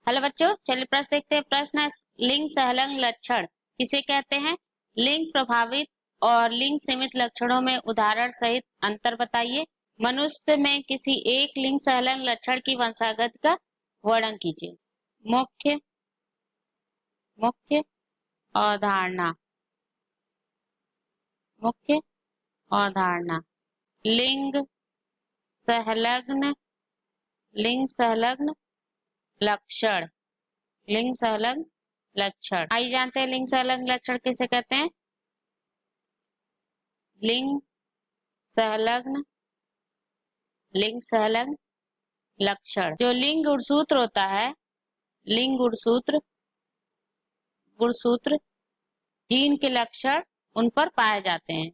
Hello बच्चों, चलिए प्रश्न देखते हैं। प्रश्न है, लिंग सहलंग लक्षण किसे कहते हैं? लिंग प्रभावित और लिंग सीमित लक्षणों में उदाहरण सहित अंतर बताइए। मनुष्य में किसी एक लिंग सहलंग लक्षण की वंशागत का वर्णन कीजिए। मुख्य मुख्य अवधारणा मुख्य अवधारणा लिंग सहलग्न लक्षण लिंग सहलग्न लक्षण। आइए जानते हैं लिंग सहलग्न लक्षण किसे कहते हैं। लिंग सहलग्न लक्षण। जो लिंग गुणसूत्र होता है, लिंग गुणसूत्र जीन के लक्षण उन पर पाए जाते हैं।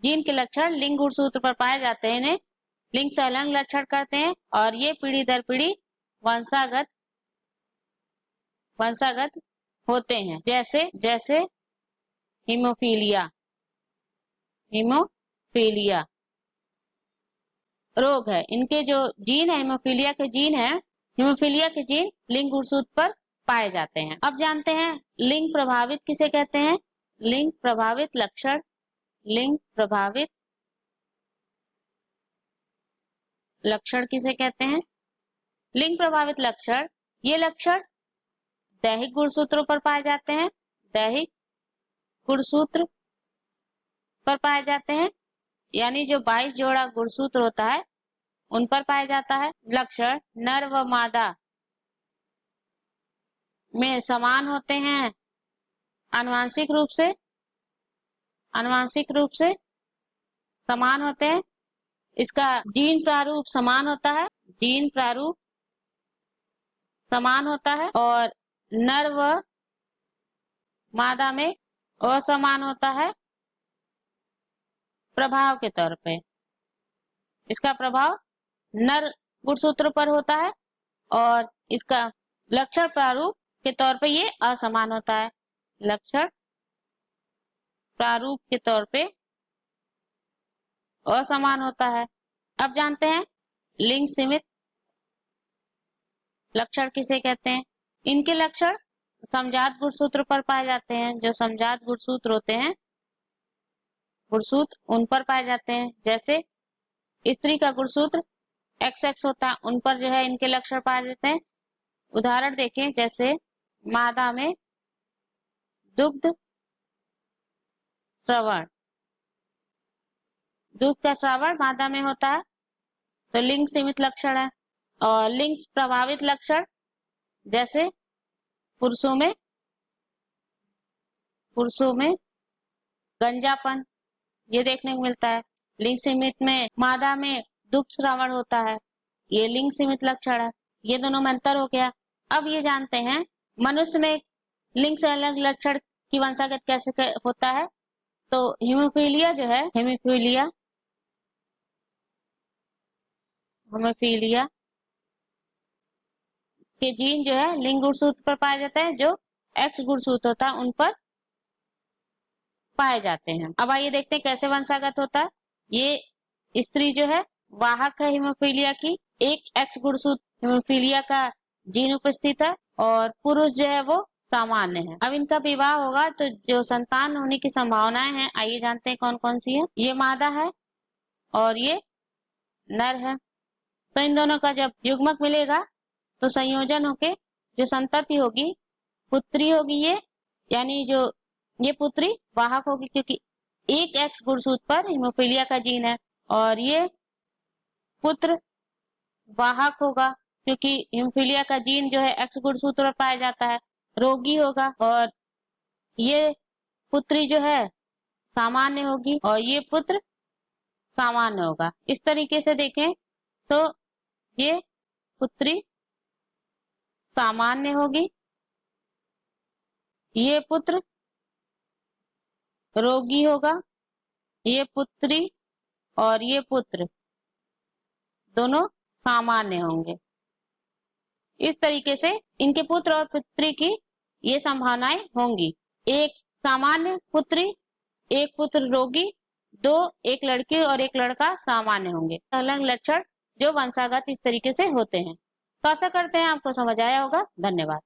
जीन के लक्षण लिंग गुणसूत्र पर पाए जाते हैं, इन्हें लिंग सहलग्न लक्षण कहते हैं। और ये पीढ़ी दर पीढ़ी वंशागत होते हैं। जैसे हीमोफीलिया रोग है। इनके जो जीन है, हीमोफीलिया के जीन लिंग गुणसूत्र पर पाए जाते हैं। अब जानते हैं लिंग प्रभावित किसे कहते हैं। लिंग प्रभावित लक्षण किसे कहते हैं। लिंग प्रभावित लक्षण, ये लक्षण दैहिक गुणसूत्रों पर पाए जाते हैं। दैहिक गुणसूत्र पर पाए जाते हैं, यानी जो 22 जोड़ा गुणसूत्र होता है उन पर पाया जाता है। लक्षण नर व मादा में समान होते हैं। आनुवांशिक रूप से समान होते हैं। इसका जीन प्रारूप समान होता है और नर व मादा में असमान होता है। प्रभाव के तौर पे इसका प्रभाव नर गुणसूत्र पर होता है और इसका लक्षण प्रारूप के तौर पे ये असमान होता है। लक्षण प्रारूप के तौर पे असमान होता है। अब जानते हैं लिंग सीमित लक्षण किसे कहते हैं। इनके लक्षण समजात गुणसूत्र पर पाए जाते हैं। जो समजात गुणसूत्र होते हैं, गुणसूत्र उन पर पाए जाते हैं। जैसे स्त्री का गुणसूत्र XX होता है, उन पर जो है इनके लक्षण पाए जाते हैं। उदाहरण देखें, जैसे मादा में दुग्ध का श्रवण मादा में होता है, तो लिंग सीमित लक्षण है। और लिंग प्रभावित लक्षण जैसे पुरुषों में गंजापन, ये देखने को मिलता है। लिंग सीमित में मादा में दुग्ध श्रवण होता है, ये लिंग सीमित लक्षण है। ये दोनों में अंतर हो गया। अब ये जानते हैं मनुष्य में लिंग सहलग्न लक्षण की वंशागत कैसे होता है। तो हीमोफीलिया जो है, हीमोफीलिया के जीन जो है लिंग गुणसूत्र पर पाए जाते हैं। जो X गुणसूत्र होता है उन पर पाए जाते हैं। अब आइए देखते हैं कैसे वंशागत होता है। ये स्त्री जो है वाहक है हीमोफीलिया की। एक X गुणसूत्र हीमोफीलिया का जीन उपस्थित है और पुरुष जो है वो सामान्य है। अब इनका विवाह होगा तो जो संतान होने की संभावनाएं हैं, आइए जानते हैं कौन कौन सी है। ये मादा है और ये नर है। तो इन दोनों का जब युग्मक मिलेगा तो संयोजन होके जो संतति होगी, पुत्री होगी ये, यानी जो ये पुत्री वाहक होगी, क्योंकि एक X गुणसूत्र पर हीमोफीलिया का जीन है। और ये पुत्र वाहक होगा क्योंकि हीमोफीलिया का जीन जो है X गुणसूत्र पर पाया जाता है। रोगी होगा और ये पुत्री जो है सामान्य होगी और ये पुत्र सामान्य होगा। इस तरीके से देखें तो ये पुत्री सामान्य होगी, ये पुत्र रोगी होगा, ये पुत्री और ये पुत्र दोनों सामान्य होंगे। इस तरीके से इनके पुत्र और पुत्री की ये संभावनाएं होंगी। एक सामान्य पुत्री, एक पुत्र रोगी, एक लड़की और एक लड़का सामान्य होंगे। अलग लक्षण जो वंशागत इस तरीके से होते हैं। तो आशा करते हैं आपको समझ आया होगा। धन्यवाद।